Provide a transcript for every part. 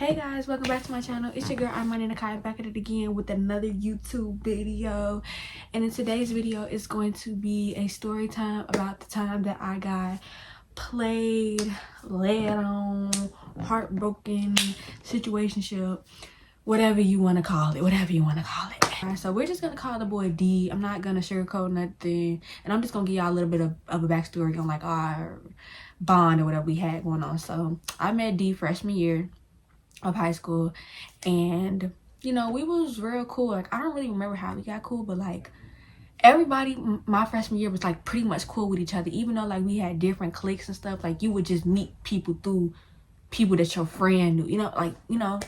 Hey guys, welcome back to my channel. It's your girl Armani Nakai back at it again with another YouTube video. And in today's video is going to be a story time about the time that I got played, led on, heartbroken, situationship, whatever you want to call it, Alright, so we're just gonna call the boy D. I'm not gonna sugarcoat nothing, and I'm just gonna give y'all a little bit of a backstory on like our bond or whatever we had going on. So I met D freshman year of high school, and you know, we was real cool. Like, I don't really remember how we got cool, but like everybody my freshman year was like pretty much cool with each other, even though like we had different cliques and stuff. Like, you would just meet people through people that your friend knew,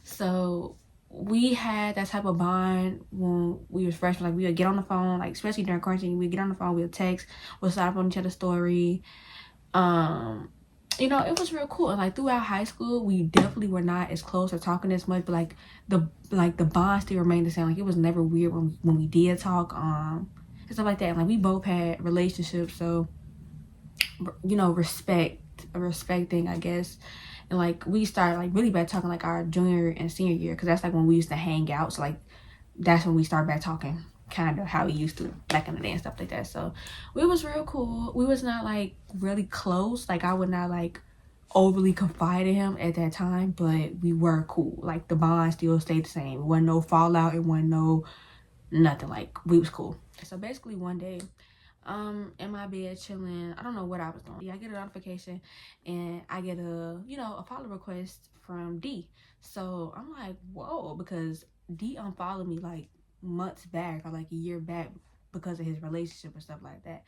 so we had that type of bond when we was freshmen. Like, we would get on the phone, like especially during quarantine, we'd get on the phone, we'd text, we'd slide up on each other's story. You know, it was real cool. And like throughout high school, we definitely were not as close or talking as much, but like the bond still remained the same. Like, it was never weird when we did talk and stuff like that. And like, we both had relationships, so you know, a respect thing, I guess. And like, we started like really bad talking like our junior and senior year, because that's like when we used to hang out. So like, that's when we started back talking kind of how we used to back in the day and stuff like that. So we was real cool. We was not like really close. Like, I would not like overly confide in him at that time, but we were cool. Like, the bond still stayed the same. It wasn't no fallout, it wasn't no nothing. Like, we was cool. So basically one day, in my bed chilling, I don't know what I was doing. Yeah, I get a notification and I get a follow request from D. So I'm like, whoa, because D unfollowed me like months back or like a year back because of his relationship and stuff like that.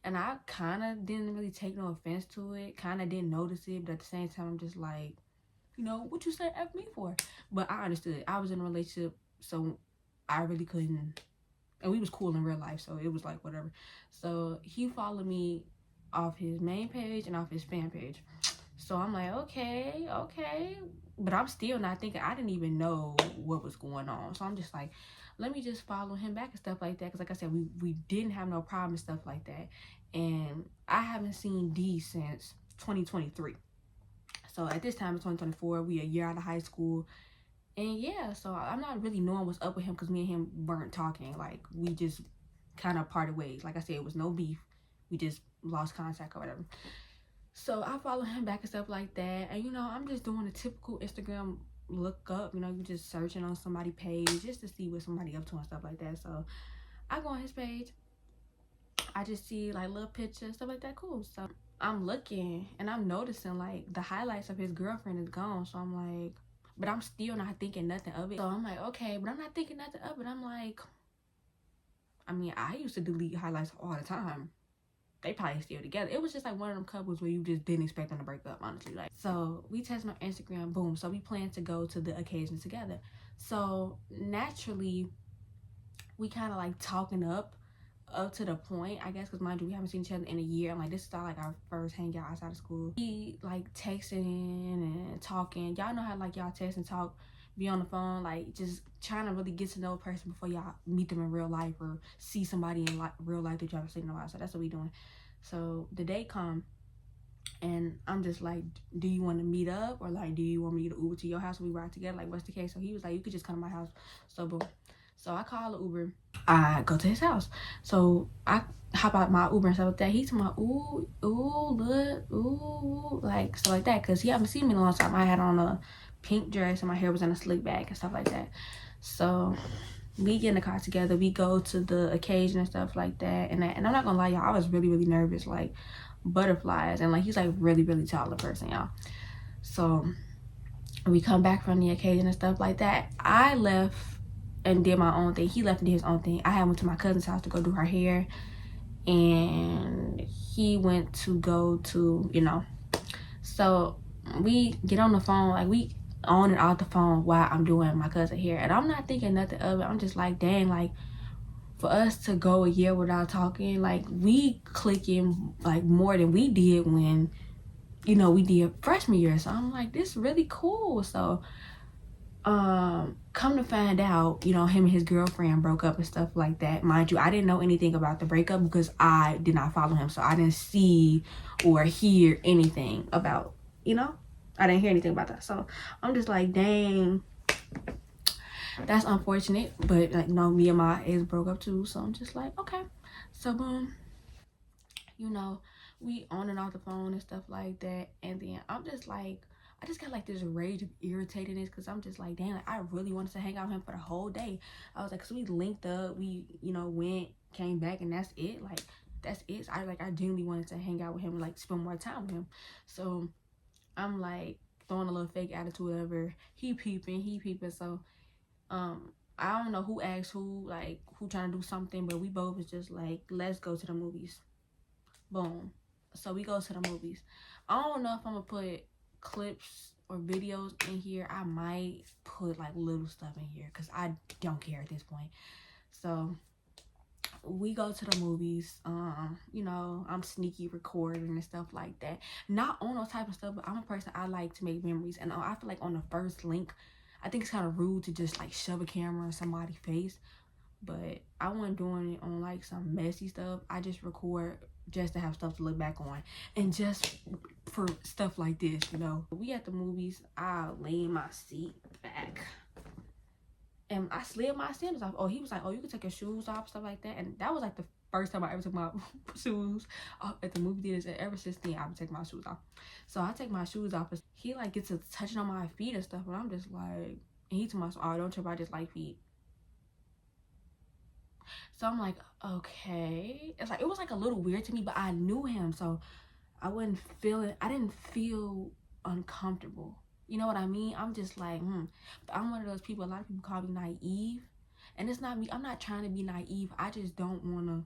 And I kind of didn't really take no offense to it, kind of didn't notice it, but at the same time, I'm just like, you know, what you say F me for? But I understood. I was in a relationship, so I really couldn't. And we was cool in real life, so it was like whatever. So he followed me off his main page and off his fan page. So I'm like, okay. But I'm still not thinking. I didn't even know what was going on. So I'm just like, let me just follow him back and stuff like that. Because like I said, we didn't have no problem and stuff like that. And I haven't seen D since 2023. So at this time, it's 2024. We a year out of high school. And yeah, so I'm not really knowing what's up with him, because me and him weren't talking. Like, we just kind of parted ways. Like I said, it was no beef. We just lost contact or whatever. So I follow him back and stuff like that. And, you know, I'm just doing a typical Instagram look up. You know, you're just searching on somebody's page just to see what somebody up to and stuff like that. So I go on his page. I just see, like, little pictures, stuff like that. Cool. So I'm looking, and I'm noticing, like, the highlights of his girlfriend is gone. So I'm like, but I'm still not thinking nothing of it. So I'm like, okay, but I'm not thinking nothing of it. I'm like, I mean, I used to delete highlights all the time. They probably still together. It was just like one of them couples where you just didn't expect them to break up, honestly. Like, so we texted on Instagram, boom. So we plan to go to the occasion together. So naturally, we kind of like talking up to the point, I guess, because mind you, we haven't seen each other in a year. I'm like, this is like our first hangout outside of school. We like texting and talking. Y'all know how like y'all text and talk, be on the phone, like just trying to really get to know a person before y'all meet them in real life or see somebody in real life that y'all have seen in a while. So that's what we doing. So the day come, and I'm just like, do you want to meet up, or like, do you want me to Uber to your house and we ride together? Like, what's the case? So he was like, you could just come to my house. So boom. So I call an Uber. I go to his house. So I hop out my Uber and stuff like that. He's my ooh, look, ooh, like stuff like that. Because he haven't seen me in a long time. I had on a pink dress and my hair was in a slick back and stuff like that. So we get in the car together. We go to the occasion and stuff like that. And I'm not gonna lie, y'all, I was really, really nervous, like butterflies. And like, he's like really, really taller person, y'all. So we come back from the occasion and stuff like that. I left and did my own thing. He left and did his own thing. I had went to my cousin's house to go do her hair, and he went to go to, you know. So we get on the phone, like we on and off the phone while I'm doing my cousin hair, and I'm not thinking nothing of it. I'm just like, dang, like for us to go a year without talking, like we clicking like more than we did when, you know, we did freshman year. So I'm like, this is really cool. So come to find out, you know, him and his girlfriend broke up and stuff like that. Mind you, I didn't know anything about the breakup because I did not follow him, so I didn't see or hear anything about, you know, I didn't hear anything about that. So I'm just like, dang, that's unfortunate. But like, no, me and my ex broke up too. So I'm just like, okay. So boom, you know, we on and off the phone and stuff like that. And then I'm just like, I just got like this rage of irritatedness because I'm just like, damn, like, I really wanted to hang out with him for the whole day. I was like, cause we linked up, we, you know, went, came back, and that's it. Like, that's it. I genuinely wanted to hang out with him and like spend more time with him. So I'm like throwing a little fake attitude whatever. He peeping. So I don't know who asked who, like who trying to do something, but we both was just like, let's go to the movies. Boom. So we go to the movies. I don't know if I'm gonna put clips or videos in here. I might put like little stuff in here because I don't care at this point. So we go to the movies. You know, I'm sneaky recording and stuff like that. Not on those type of stuff, but I'm a person, I like to make memories. And I feel like on the first link, I think it's kind of rude to just like shove a camera in somebody's face. But I wasn't doing it on like some messy stuff. I just record just to have stuff to look back on, and just for stuff like this, you know. We at the movies, I lay in my seat back and I slid my sandals off. Oh, he was like, oh, you can take your shoes off, stuff like that. And that was like the first time I ever took my shoes off at the movie theaters, and ever since then I would take my shoes off. So I take my shoes off, and he like gets to touching on my feet and stuff, and I'm just like, and he told me, oh, don't trip, I just like feet. So I'm like, okay. It's like, it was like a little weird to me, but I knew him, so I didn't feel uncomfortable. You know what I mean? I'm just like, But I'm one of those people, a lot of people call me naive. And it's not me, I'm not trying to be naive. I just don't want to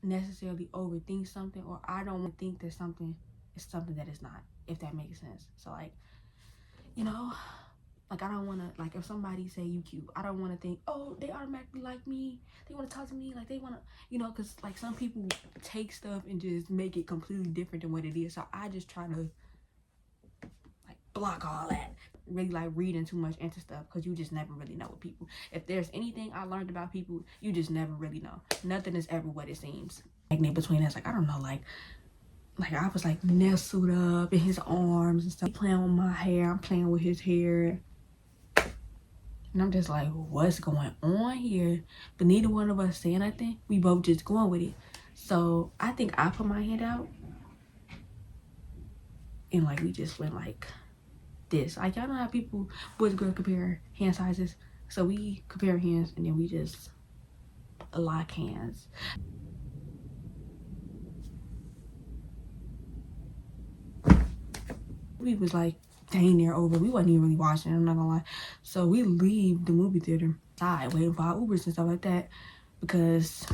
necessarily overthink something, or I don't want to think that something is something that it's not, if that makes sense. So like, you know, like I don't want to, like if somebody say you cute, I don't want to think, oh, they automatically like me, they want to talk to me, like they want to, you know, because like some people take stuff and just make it completely different than what it is. So I just try to like block all that, really like reading too much into stuff, because you just never really know with people. If there's anything I learned about people, you just never really know. Nothing is ever what it seems. Magnet between us, like I don't know, like I was like nestled up in his arms and stuff, playing with my hair, I'm playing with his hair. And I'm just like, what's going on here? But neither one of us saying nothing. We both just going with it. So I think I put my hand out, and like we just went like this. Like y'all know how people, boys and girls, compare hand sizes. So we compare hands, and then we just lock hands. We was like dang near over. We wasn't even really watching, I'm not gonna lie. So we leave the movie theater side waiting for our Ubers and stuff like that, because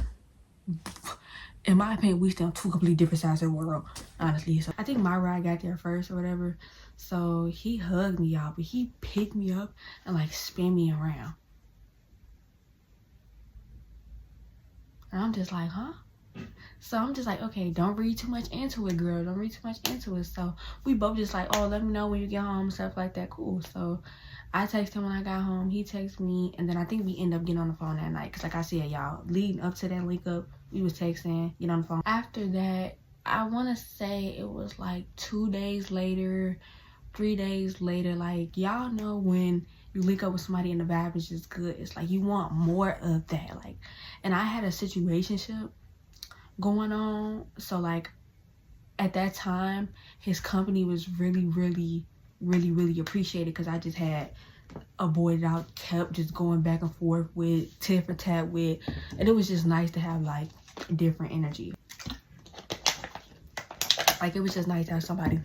in my opinion, we still on two completely different sides of the world, honestly. So I think my ride got there first or whatever. So he hugged me out, but he picked me up and like spin me around. And I'm just like, huh? So I'm just like, okay, don't read too much into it, girl. Don't read too much into it. So we both just like, oh, let me know when you get home, stuff like that. Cool. So I texted him when I got home. He texted me, and then I think we ended up getting on the phone that night. Cause like I said, y'all, leading up to that link up, we was texting, getting on the phone. After that, I want to say it was like 2 days later, 3 days later. Like y'all know when you link up with somebody and the vibe is just good, it's like you want more of that. Like, and I had a situationship going on, so like at that time his company was really appreciated, because I just had a boy that I kept just going back and forth with, tit for tat with, and it was just nice to have like different energy. Like it was just nice to have somebody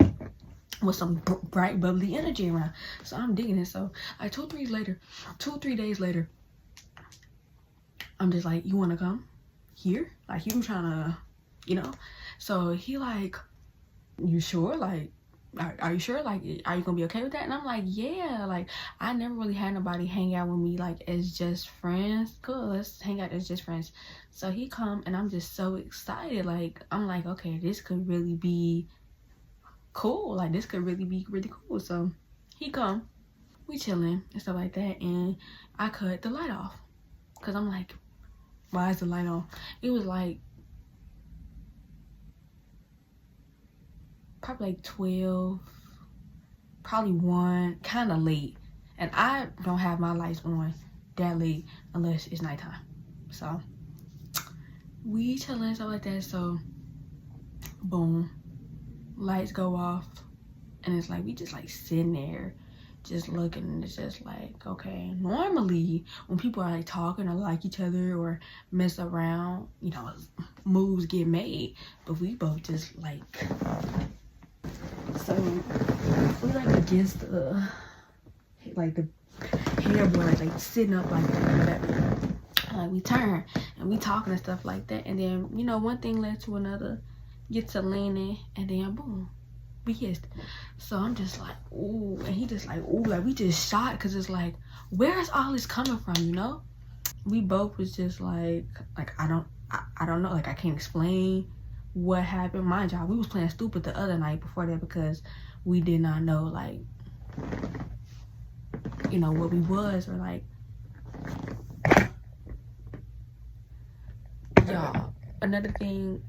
with some bright bubbly energy around. So I'm digging it. So like 2-3 days later, I'm just like, you want to come here? Like you trying to, you know? So he like, you sure? Like, are you sure? Like, are you gonna be okay with that? And I'm like, yeah. Like, I never really had nobody hang out with me like as just friends. Cool, let's hang out as just friends. So he come, and I'm just so excited. Like, I'm like, okay, this could really be cool. Like, this could really be really cool. So he come, we chilling and stuff like that, and I cut the light off, because I'm like, why is the light on? It was like probably like 12, probably 1, kind of late. And I don't have my lights on that late unless it's nighttime. So we chilling and stuff like that. So boom, lights go off, and it's like we just like sitting there just looking, and it's just like, okay, normally when people are like talking or like each other or mess around, you know, moves get made, but we both just like, so we like against the hairboard, like sitting up like that. Like we turn and we talking and stuff like that, and then, you know, one thing led to another, get to leaning, and then boom, we kissed. So I'm just like, ooh, and he just like, ooh, like we just shot, because it's like, where's all this coming from, you know? We both was just like I don't know, like I can't explain what happened. Mind y'all, we was playing stupid the other night before that, because we did not know, like, you know, what we was, or like, y'all, another thing,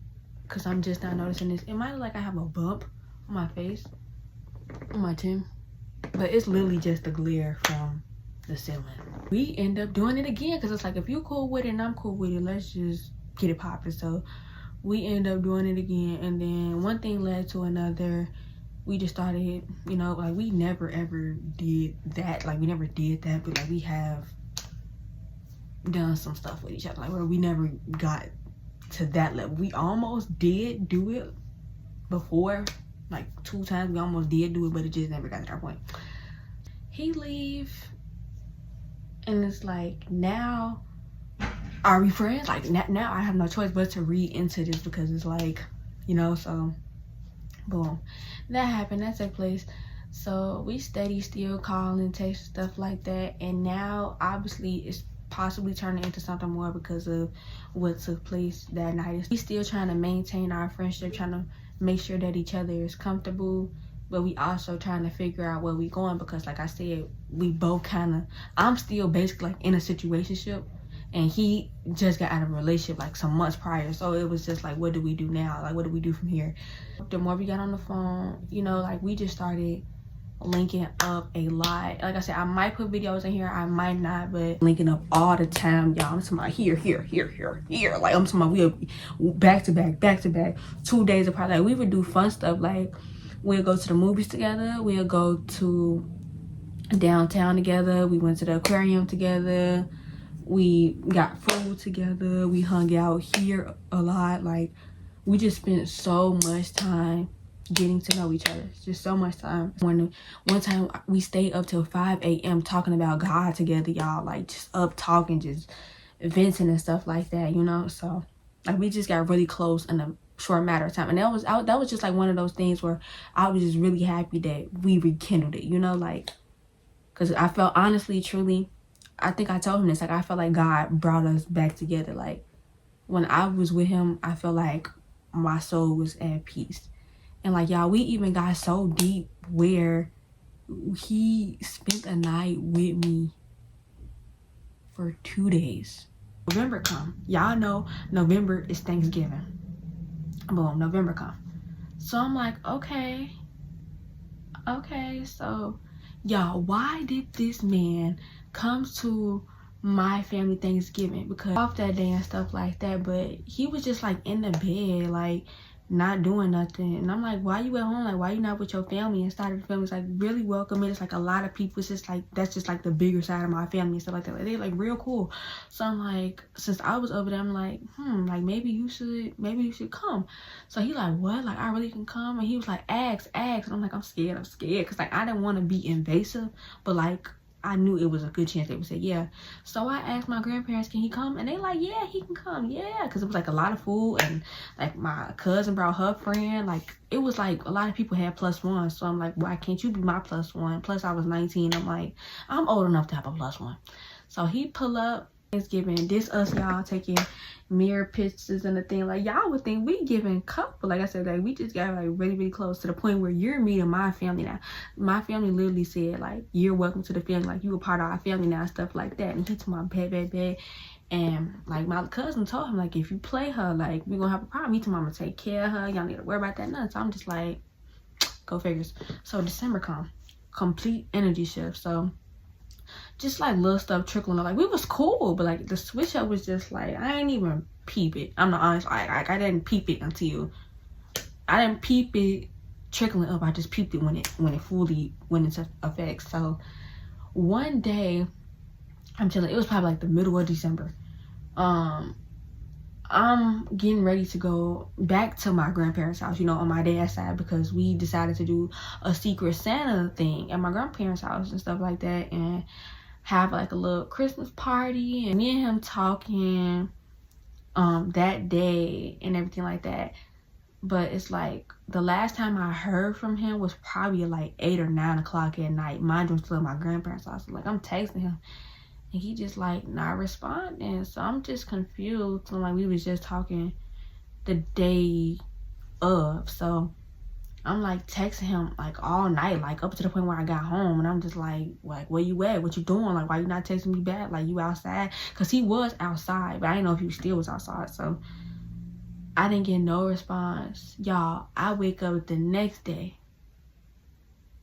because I'm just not noticing this, it might look like I have a bump on my face, on my chin, but it's literally just the glare from the ceiling. We end up doing it again, because it's like, if you're cool with it and I'm cool with it, let's just get it popping. So we end up doing it again, and then one thing led to another. We just started, you know, like we never ever did that, like we never did that, but like we have done some stuff with each other, like where we never got to that level. We almost did do it before, like 2 times we almost did do it, but it just never got to that point. He leave, and it's like, now are we friends? Like now I have no choice but to read into this, because it's like, you know, so boom, that happened, that took place. So we steady still calling, text, stuff like that, and now obviously it's possibly turning into something more because of what took place that night. We still trying to maintain our friendship, trying to make sure that each other is comfortable, but we also trying to figure out where we going, because like I said, we both kind of, I'm still basically like in a situationship, and he just got out of a relationship like some months prior. So it was just like, what do we do now? Like, what do we do from here? The more we got on the phone, you know, like we just started linking up a lot. Like I said, I might put videos in here, I might not, but linking up all the time, y'all. I'm talking about here. Like I'm talking about we back to back, 2 days apart. Like we would do fun stuff, like we'll go to the movies together, we'll go to downtown together, we went to the aquarium together, we got food together, we hung out here a lot. Like we just spent so much time getting to know each other, just so much time. One time we stayed up till 5 a.m. talking about God together, y'all, like just up talking, just venting and stuff like that, you know. So like we just got really close in a short matter of time, and that was just like one of those things where I was just really happy that we rekindled it, you know, like, because I felt, honestly, truly, I think I told him this, like I felt like God brought us back together. Like when I was with him, I felt like my soul was at peace. And like, y'all, we even got so deep where he spent a night with me for 2 days. November come, y'all know November is Thanksgiving. Boom, November come. So I'm like, okay, so y'all, why did this man come to my family Thanksgiving? Because off that day and stuff like that, but he was just like in the bed, like not doing nothing. And I'm like, why you at home? Like, why you not with your family? And started the family's like really welcoming. It's like a lot of people. It's just like, that's just like the bigger side of my family and stuff like that. Like, they're like real cool. So I'm like, since I was over there, I'm like, like maybe you should come. So he like, what? Like, I really can come? And he was like, ask. And I'm like, I'm scared. Cause like I didn't want to be invasive, but like I knew it was a good chance they would say yeah. So I asked my grandparents, can he come? And they like, yeah, he can come. Yeah, because it was like a lot of food, and like my cousin brought her friend. Like it was like a lot of people had +1. So I'm like, why can't you be my +1? Plus I was 19. I'm like, I'm old enough to have a +1. So he pull up Thanksgiving. This us, y'all, taking mirror pictures and the thing. Like y'all would think we giving couple. Like I said, like we just got like really close to the point where you're meeting my family now. My family literally said like, you're welcome to the family, like you a part of our family now, stuff like that. And he told my bad. And like my cousin told him, like, if you play her, like we're gonna have a problem. He told my mama take care of her, y'all need to worry about that nothing. So I'm just like, go figures. So December come complete energy shift. So just like little stuff trickling up. Like we was cool, but like the switch up was just like I ain't even peep it. I'm not honest. I didn't peep it until I didn't peep it trickling up. I just peeped it when it fully went into effect. So one day, I'm chilling. It was probably like the middle of December. I'm getting ready to go back to my grandparents' house, you know, on my dad's side, because we decided to do a secret Santa thing at my grandparents' house and stuff like that, and have like a little Christmas party, and me and him talking that day and everything like that. But it's like the last time I heard from him was probably like 8 or 9 o'clock at night. Mind you, I'm still at my grandparents' house. So like I'm texting him, and he just like not responding. So I'm just confused. So like we was just talking the day of. So I'm like texting him like all night, like up to the point where I got home, and I'm just like where you at? What you doing? Like why you not texting me back? Like you outside? Cause he was outside, but I didn't know if he still was outside. So I didn't get no response. Y'all, I wake up the next day,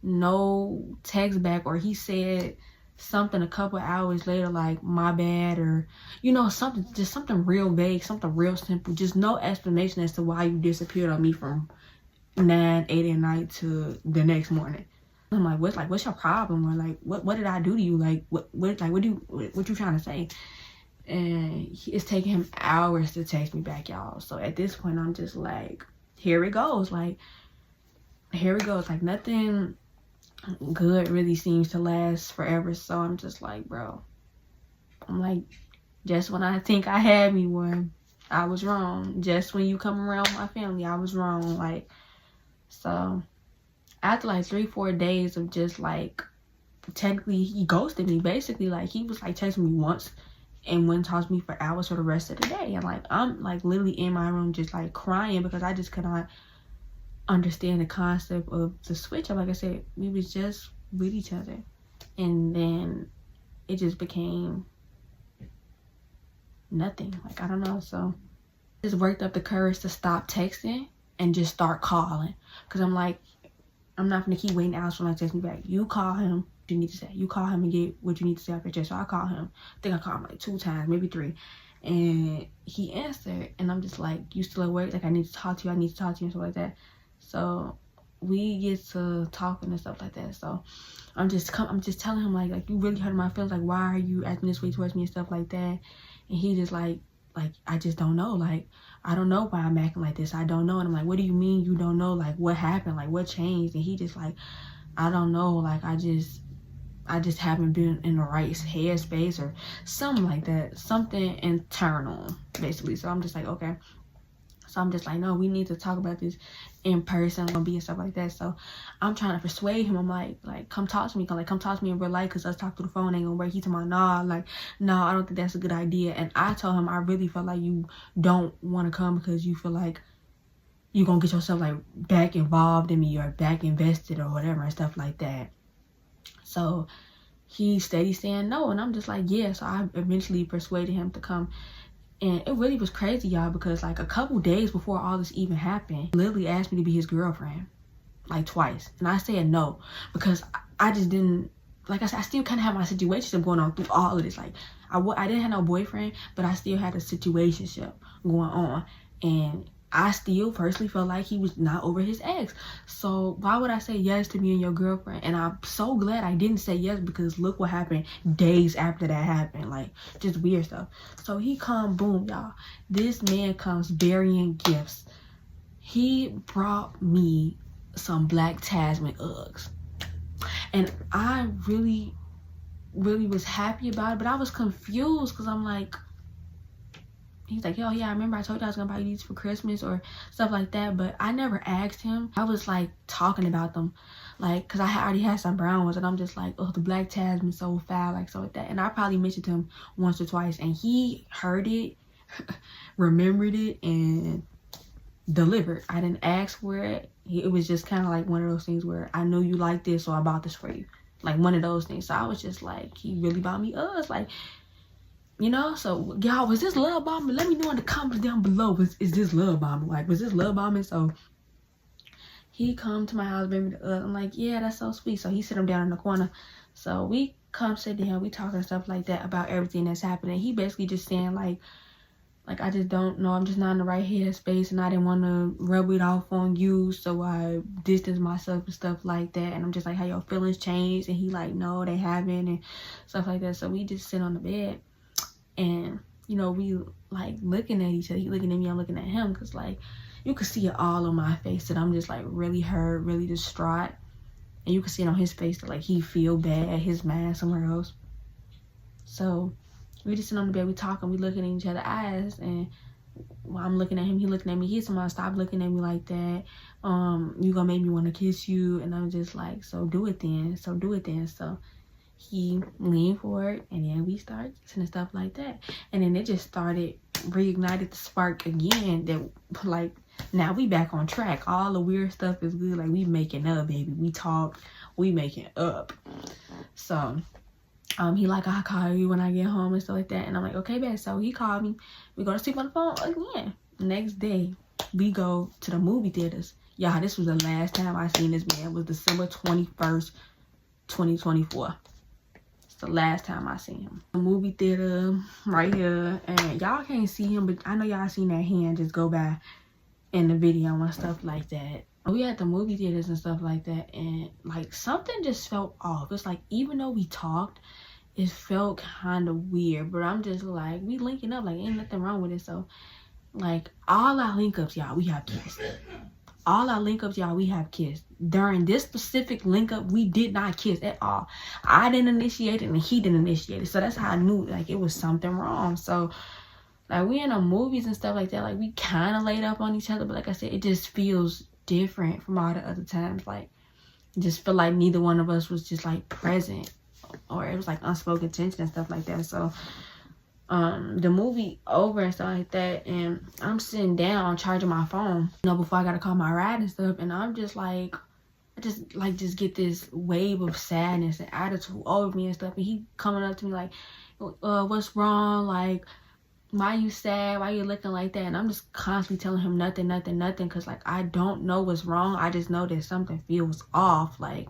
no text back, or he said something a couple hours later like my bad, or you know, something, just something real vague, something real simple, just no explanation as to why you disappeared on me from 9, 8 at night to the next morning. I'm like, what's your problem? Or like what did I do to you? Like what you trying to say? And it's taking him hours to text me back, y'all. So at this point I'm just like, here it goes, like nothing good really seems to last forever. So I'm just like, bro, I'm like, just when I think I had me one, I was wrong. Just when you come around my family, I was wrong. Like, so after like 3-4 days of just like, technically he ghosted me. Basically, like he was like texting me once and wouldn't talk to me for hours for the rest of the day. And like I'm like literally in my room just like crying because I just could not understand the concept of the switch up. Like I said, we was just with each other, and then it just became nothing. Like I don't know. So just worked up the courage to stop texting and just start calling, because I'm like, I'm not gonna keep waiting hours for him to text me back. You call him, what you need to say. You call him and get what you need to say off your chest. So I call him. I think I called him like 2 times, maybe 3. And he answered, and I'm just like, you still at work? Like I need to talk to you. And stuff like that. So we get to talking and stuff like that. So I'm just telling him like you really hurt my feelings. Like why are you acting this way towards me and stuff like that? And he just like I just don't know. Like I don't know why I'm acting like this. I don't know. And I'm like, what do you mean you don't know? Like what happened? Like what changed? And he just like, I don't know. Like I just haven't been in the right headspace or something like that. Something internal, basically. So I'm just like, okay. So I'm just like, no, we need to talk about this in person, and stuff like that. So I'm trying to persuade him. I'm like, come talk to me. Come talk to me in real life, because us talk through the phone ain't gonna work. He told me, no, I don't think that's a good idea. And I told him I really felt like you don't want to come because you feel like you're gonna get yourself like back involved in me or back invested or whatever and stuff like that. So he steady saying no, and I'm just like, yeah. So I eventually persuaded him to come. And it really was crazy, y'all, because like a couple days before all this even happened, he literally asked me to be his girlfriend like twice, and I said no, because I just didn't, like I said, I still kind of have my situationship going on through all of this. Like I didn't have no boyfriend, but I still had a situationship going on, and I still personally felt like he was not over his ex. So why would I say yes to me and your girlfriend? And I'm so glad I didn't say yes, because look what happened days after that happened. Like just weird stuff. So he come, boom, y'all. This man comes burying gifts. He brought me some black Tasman Uggs. And I really was happy about it, but I was confused because I'm like, he's like, yo, yeah, I remember I told you I was gonna buy you these for Christmas or stuff like that, but I never asked him. I was like talking about them, like, because I already had some brown ones, and I'm just like, oh, the black Tasman so foul, like, so like that. And I probably mentioned to him once or twice, and he heard it, remembered it, and delivered. I didn't ask for it. It was just kind of like one of those things where I know you like this, so I bought this for you. Like one of those things. So I was just like, he really bought me Uggs, like, you know. So y'all, was this love bombing? Let me know in the comments down below. Is this love bombing? Like, was this love bombing? So he come to my house, bring me the I'm like, yeah, that's so sweet. So he sit him down in the corner. So we come sit down, we talking stuff like that about everything that's happening. He basically just saying like I just don't know, I'm just not in the right headspace, and I didn't want to rub it off on you, so I distance myself and stuff like that. And I'm just like, how your feelings changed? And he like, no, they haven't, and stuff like that. So we just sit on the bed, and you know, we like looking at each other. He looking at me, I'm looking at him, because like you could see it all on my face that I'm just like really hurt, really distraught. And you can see it on his face that like he feel bad, his mind somewhere else. So we just sit on the bed, we talking, we looking in each other's eyes, and while I'm looking at him, he looking at me. He's somebody, stop looking at me like that. You gonna make me want to kiss you. And I'm just like, so do it then. So do it then. So he leaned forward, and then we started kissing and stuff like that. And then it just started, reignited the spark again. That like, now we back on track. All the weird stuff is good. Like, we making up, baby. We talk, we making up. So he like, I'll call you when I get home and stuff like that. And I'm like, okay, babe. So he called me. We go to sleep on the phone again. Next day, we go to the movie theaters. Y'all, this was the last time I seen this man. It was December 21st, 2024. It's the last time I seen him. The movie theater right here. And y'all can't see him, but I know y'all seen that hand just go by in the video and stuff like that. We had the movie theaters and stuff like that, and like something just felt off. It's like, even though we talked, it felt kind of weird. But I'm just like, we linking up, like ain't nothing wrong with it. So like, all our link ups, y'all, we have kissed. All our link ups, y'all, we have kissed. During this specific link up, we did not kiss at all. I didn't initiate it, and he didn't initiate it. So that's how I knew like it was something wrong. So like, we in the movies and stuff like that, like we kind of laid up on each other, but like I said, it just feels different from all the other times. Like, just feel like neither one of us was just like present, or it was like unspoken tension and stuff like that. So the movie over and stuff like that, and I'm sitting down charging my phone, you know, before I gotta call my ride and stuff, and I'm just like, I just get this wave of sadness and attitude over me and stuff. And he coming up to me like, what's wrong? Like, why you sad? Why you looking like that? And I'm just constantly telling him nothing, because like, I don't know what's wrong. I just know that something feels off. Like,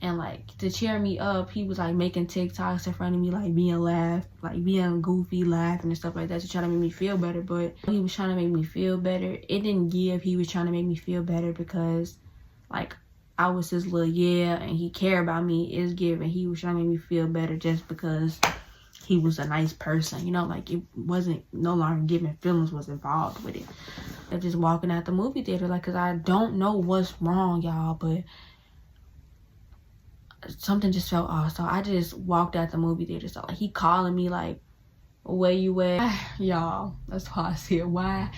and like, to cheer me up, he was like making TikToks in front of me, like being goofy, laughing and stuff like that, to try to make me feel better. But he was trying to make me feel better. It didn't give. He was trying to make me feel better because like, I was his little and he cared about me. Is giving. He was trying to make me feel better just because he was a nice person, you know, like it wasn't no longer giving, feelings was involved with it. I'm just walking out the movie theater, like, cause I don't know what's wrong, y'all, but something just felt off. So I just walked out the movie theater. So like, he calling me like, where you at? Y'all, that's why I said, why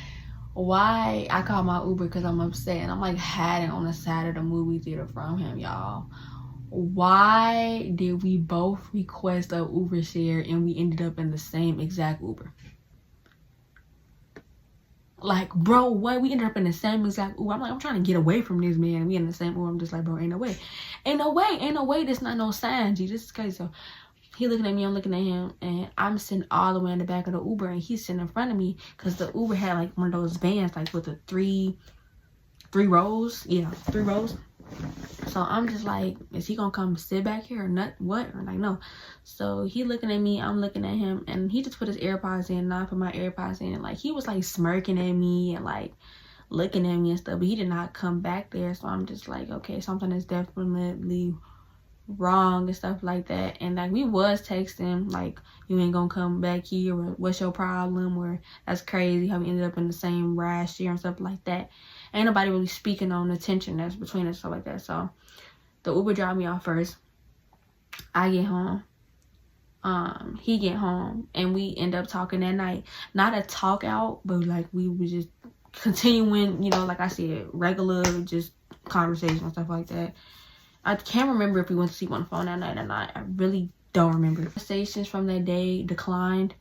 I called my Uber, because I'm upset, and I'm like hiding on the side of the movie theater from him, y'all. Why did we both request a Uber share and we ended up in the same exact Uber? Like, bro, what? We ended up in the same exact Uber. I'm like, I'm trying to get away from this man. We in the same Uber. I'm just like, bro, ain't no way. Ain't no way. This not no sign, G. This is crazy. So he looking at me, I'm looking at him, and I'm sitting all the way in the back of the Uber, and he's sitting in front of me, because the Uber had like one of those vans, like with the three rows. Yeah, 3 rows. So I'm just like, is he gonna come sit back here or not? What? Or like, no. So he looking at me, I'm looking at him, and he just put his AirPods in, and I put my AirPods in. Like, he was like smirking at me and like looking at me and stuff, but he did not come back there. So I'm just like, okay, something is definitely wrong and stuff like that. And like, we was texting like, you ain't gonna come back here, or what's your problem, or that's crazy how we ended up in the same ride share and stuff like that. Ain't nobody really speaking on the tension that's between us, stuff like that. So the Uber dropped me off first. I get home. He get home, and we end up talking that night. Not a talk out, but like, we were just continuing, you know, like I said, regular just conversation and stuff like that. I can't remember if we went to sleep on the phone that night or not. I really don't remember. Conversations from that day declined.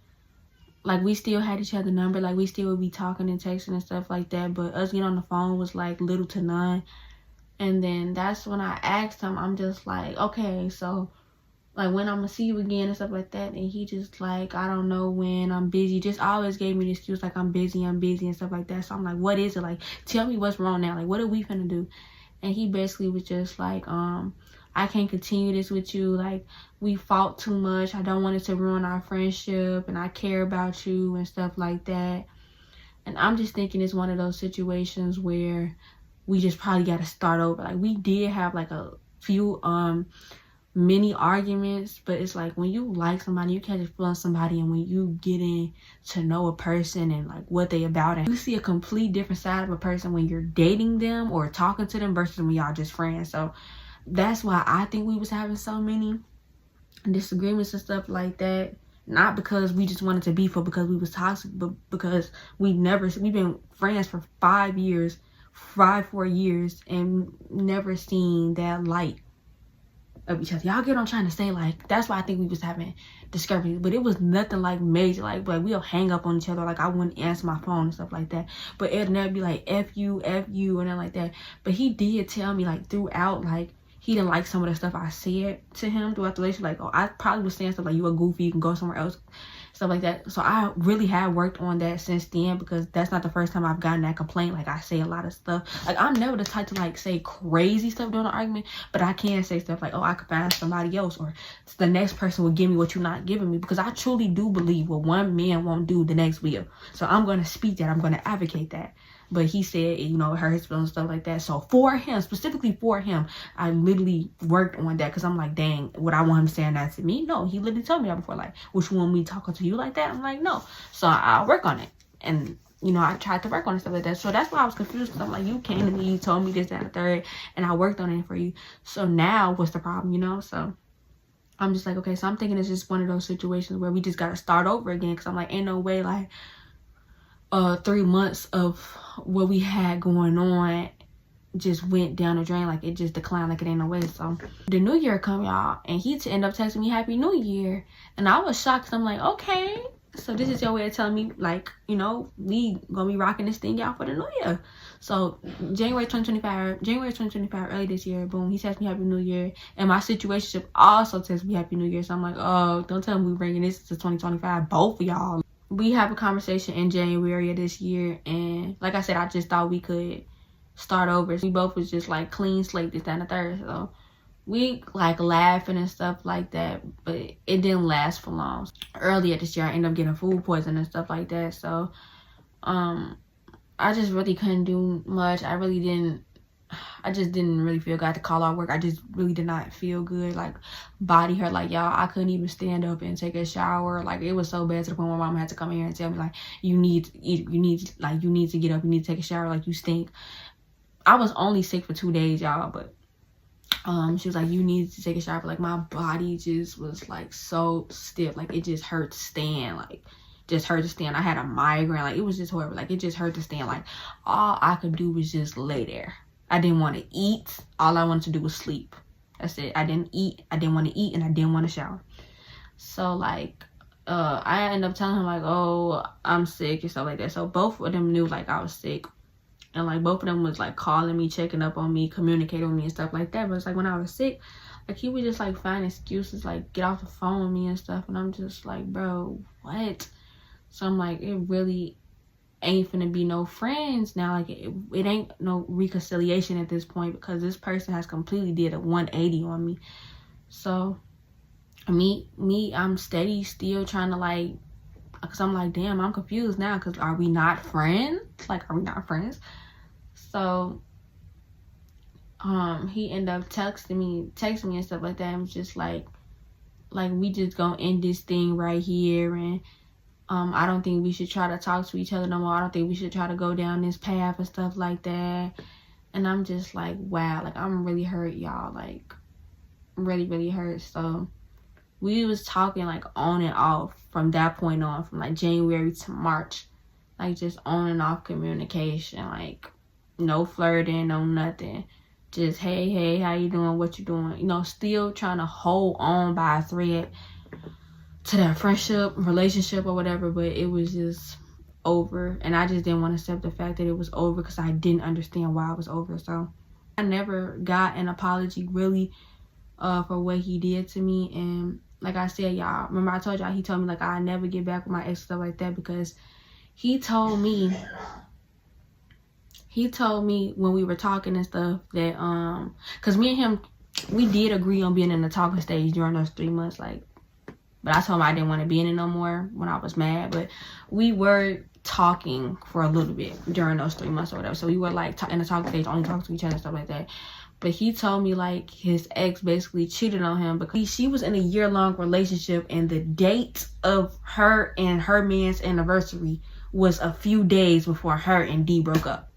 Like, we still had each other's number. Like, we still would be talking and texting and stuff like that. But us getting on the phone was like little to none. And then that's when I asked him, I'm just like, okay, so like, when I'm gonna see you again and stuff like that. And he just like, I don't know when, I'm busy. Just always gave me the excuse like, I'm busy and stuff like that. So I'm like, what is it? Like, tell me what's wrong now. Like, what are we finna do? And he basically was just like, I can't continue this with you. Like, we fought too much. I don't want it to ruin our friendship, and I care about you and stuff like that. And I'm just thinking it's one of those situations where we just probably got to start over. Like, we did have like a few mini arguments, but it's like when you like somebody, you can't just feel on somebody, and when you getting to know a person and like what they about, and you see a complete different side of a person when you're dating them or talking to them versus when y'all just friends. So that's why I think we was having so many disagreements and stuff like that. Not because we just wanted to beef or because we was toxic, but because we've been friends for 4 years, and never seen that light of each other. Y'all get what I'm trying to say? Like, that's why I think we was having discrepancies, but it was nothing like major. Like we'll hang up on each other. Like, I wouldn't answer my phone and stuff like that, but it'd never be like F you, and then like that. But he did tell me like throughout, like, he didn't like some of the stuff I said to him throughout the relationship. Like, oh, I probably was saying stuff like, you a goofy, you can go somewhere else, stuff like that. So I really have worked on that since then, because that's not the first time I've gotten that complaint. Like, I say a lot of stuff. Like, I'm never the type to like say crazy stuff during an argument, but I can say stuff like, oh, I could find somebody else, or the next person will give me what you're not giving me, because I truly do believe what one man won't do, the next will. So I'm going to speak that. I'm going to advocate that. But he said, you know, it hurt his feelings, stuff like that. So for him, specifically for him, I literally worked on that, because I'm like, dang, would I want him saying that to me? No, he literally told me that before. Like, would you want me talking to you like that? I'm like, no. So I'll work on it. And, you know, I tried to work on it, stuff like that. So that's why I was confused, because I'm like, you came to me, you told me this, that, and the third, and I worked on it for you. So now what's the problem, you know? So I'm just like, okay, so I'm thinking it's just one of those situations where we just got to start over again, because I'm like, ain't no way, like, 3 months of what we had going on just went down the drain. Like, it just declined, like it ain't no way. So the new year come, y'all, and he ended up texting me Happy New Year, and I was shocked, because I'm like, okay, so this is your way of telling me, like, you know, we gonna be rocking this thing out for the new year. So January 2025, early this year, boom, he texted me Happy New Year, and my situationship also texted me Happy New Year. So I'm like, oh, don't tell me we bringing this to 2025, both of y'all. We have a conversation in January of this year, and like I said, I just thought we could start over. We both was just like clean slate, this, that, and the third. So we like laughing and stuff like that, but it didn't last for long. Earlier this year, I ended up getting food poisoning and stuff like that. So I just really couldn't do much. I just didn't really feel good. I had to call out work. I just really did not feel good. Like, body hurt. Like, y'all, I couldn't even stand up and take a shower. Like, it was so bad to the point where my mom had to come in here and tell me, like, you need to get up, you need to take a shower, like, you stink. I was only sick for 2 days, y'all, but she was like, you need to take a shower. Like, my body just was like so stiff. Like, it just hurt to stand. Like, just hurt to stand. I had a migraine. Like, it was just horrible. Like, it just hurt to stand. Like, all I could do was just lay there. I didn't want to eat. All I wanted to do was sleep. That's it. I didn't eat. I didn't want to eat, and I didn't want to shower. So, like, I ended up telling him, like, oh, I'm sick and stuff like that. So both of them knew, like, I was sick. And, like, both of them was, like, calling me, checking up on me, communicating with me and stuff like that. But it's like, when I was sick, like, he would just, like, find excuses, like, get off the phone with me and stuff. And I'm just like, bro, what? So I'm like, it really ain't finna be no friends now. Like, it ain't no reconciliation at this point, because this person has completely did a 180 on me. So me I'm steady still trying to, like, because I'm like, damn, I'm confused now, because are we not friends? Like, are we not friends? So he ended up texting me and stuff like that. I'm just like we just gonna end this thing right here, and I don't think we should try to talk to each other no more. I don't think we should try to go down this path and stuff like that. And I'm just like, wow, like, I'm really hurt, y'all. Like, really, really hurt. So we was talking, like, on and off from that point on, from, like, January to March. Like, just on and off communication. Like, no flirting, no nothing. Just, hey, how you doing? What you doing? You know, still trying to hold on by a thread to that friendship, relationship, or whatever, but it was just over. And I just didn't want to accept the fact that it was over, because I didn't understand why it was over. So I never got an apology, really, for what he did to me. And like I said, y'all, remember I told y'all, he told me, like, I never get back with my ex, stuff like that, because he told me he told me when we were talking and stuff that because me and him, we did agree on being in the talking stage during those 3 months, like, but I told him I didn't want to be in it no more when I was mad. But we were talking for a little bit during those 3 months or whatever, so we were like in the talking stage, only talking to each other and stuff like that. But he told me like his ex basically cheated on him because she was in a year-long relationship, and the date of her and her man's anniversary was a few days before her and D broke up.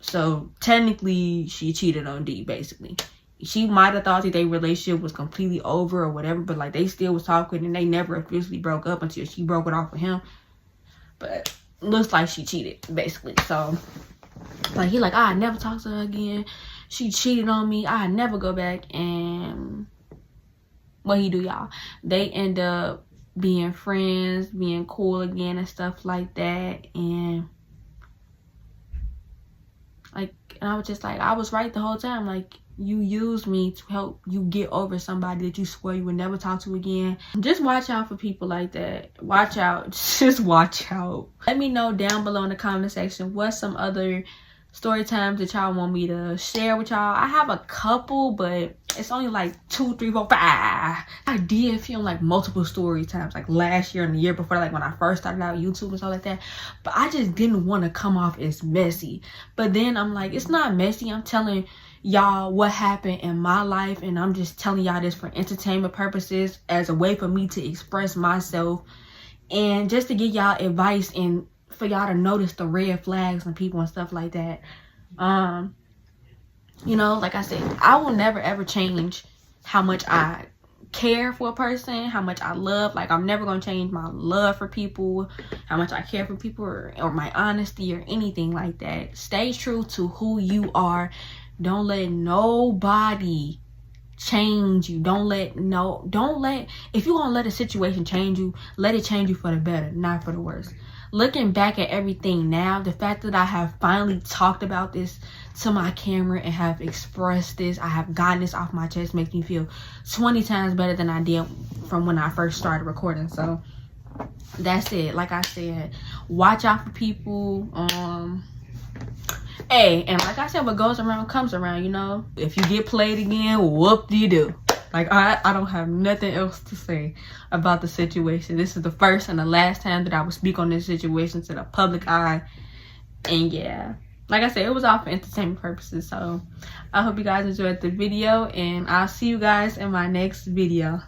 So technically she cheated on D. Basically, she might have thought that their relationship was completely over or whatever, but like they still was talking, and they never officially broke up until she broke it off with him. But looks like she cheated basically. So like he like, I never talk to her again, she cheated on me, I never go back. And what he do, y'all, they end up being friends, being cool again and stuff like that. And like, and I was just like, I was right the whole time. Like, you used me to help you get over somebody that you swore you would never talk to again. Just watch out for people like that. Watch out. Just watch out. Let me know down below in the comment section what's some other story times that y'all want me to share with y'all. I have a couple, but it's only like 2, 3, 4, 5. I did film like multiple story times like last year and the year before, like when I first started out YouTube and stuff like that, but I just didn't want to come off as messy. But then I'm like, it's not messy, I'm telling y'all what happened in my life, and I'm just telling y'all this for entertainment purposes, as a way for me to express myself and just to give y'all advice and for y'all to notice the red flags and people and stuff like that. You know, like I said, I will never ever change how much I care for a person, how much I love. Like, I'm never gonna change my love for people, how much I care for people, or my honesty or anything like that. Stay true to who you are. Don't let nobody change you. Don't let if you're gonna let a situation change you, let it change you for the better, not for the worse. Looking back at everything now, the fact that I have finally talked about this to my camera and have expressed this, I have gotten this off my chest, makes me feel 20 times better than I did from when I first started recording. So that's it. Like I said, watch out for people. Hey, and like I said, what goes around comes around, you know. If you get played again, whoop-de-doo. Like, I don't have nothing else to say about the situation. This is the first and the last time that I will speak on this situation to the public eye. And yeah, like I said, it was all for entertainment purposes. So I hope you guys enjoyed the video, and I'll see you guys in my next video.